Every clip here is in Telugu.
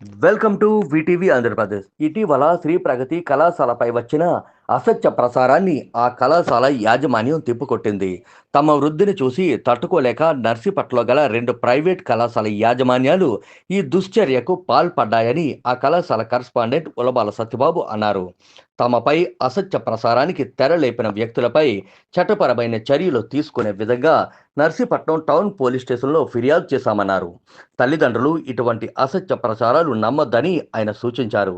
Welcome to VTV Andhra Pradesh. ఇటీవల శ్రీ ప్రగతి కళాశాలపై వచ్చిన అసత్య ప్రసారాన్ని ఆ కళాశాల యాజమాన్యం తిప్పుకొట్టింది. తమ వృద్ధిని చూసి తట్టుకోలేక నర్సీపట్నంలో గల 2 ప్రైవేట్ కళాశాల యాజమాన్యాలు ఈ దుశ్చర్యకు పాల్పడ్డాయని ఆ కళాశాల కరస్పాండెంట్ ఉలబాల సత్యబాబు అన్నారు. తమపై అసత్య ప్రసారానికి తెరలేపిన వ్యక్తులపై చట్టపరమైన చర్యలు తీసుకునే విధంగా నర్సీపట్నం టౌన్ పోలీస్ స్టేషన్లో ఫిర్యాదు చేశామన్నారు. తల్లిదండ్రులు ఇటువంటి అసత్య ప్రచారాలు నమ్మొద్దని ఆయన సూచించారు.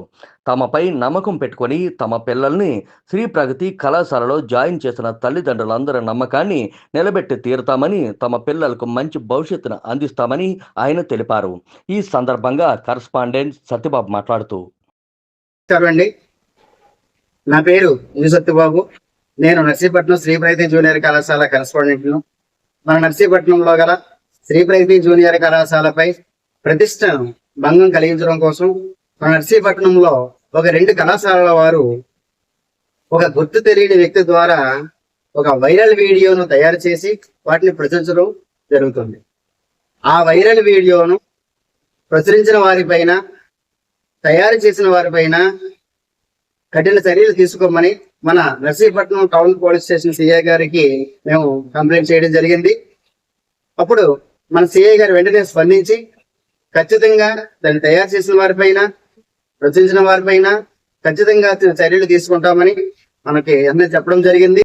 తమపై నమ్మకం పెట్టుకొని తమ పిల్లల్ని శ్రీ ప్రగతి కళాశాలలో జాయిన్ చేసిన తల్లిదండ్రులందరి నమ్మకాన్ని నిలబెట్టి తీరుతామని, తమ పిల్లలకు మంచి భవిష్యత్తును అందిస్తామని ఆయన తెలిపారు. ఈ సందర్భంగా కరస్పాండెంట్ సత్యబాబు మాట్లాడుతూ, అండి, నా పేరు సత్యబాబు. నేను నర్సీపట్నం శ్రీ ప్రగతి జూనియర్ కళాశాల కరస్పాండెంట్ను. మన నర్సీపట్నంలో గల శ్రీ ప్రగతి జూనియర్ కళాశాలపై ప్రతిష్టను భంగం కలిగించడం కోసం మన నర్సీపట్నంలో ఒక 2 కళాశాలల వారు ఒక గుర్తు తెలియని వ్యక్తి ద్వారా ఒక వైరల్ వీడియోను తయారు చేసి వాటిని ప్రచురించడం జరుగుతుంది. ఆ వైరల్ వీడియోను ప్రచురించిన వారిపైన, తయారు చేసిన వారిపైన కఠిన చర్యలు తీసుకోమని మన Narsipatnam town police station CI గారికి మేము కంప్లైంట్ చేయడం జరిగింది. అప్పుడు మన సిఐ గారు వెంటనే స్పందించి ఖచ్చితంగా దాన్ని తయారు చేసిన వారిపైన, ప్రచురించిన వారిపైన ఖచ్చితంగా చర్యలు తీసుకుంటామని మనకి అన్నీ చెప్పడం జరిగింది.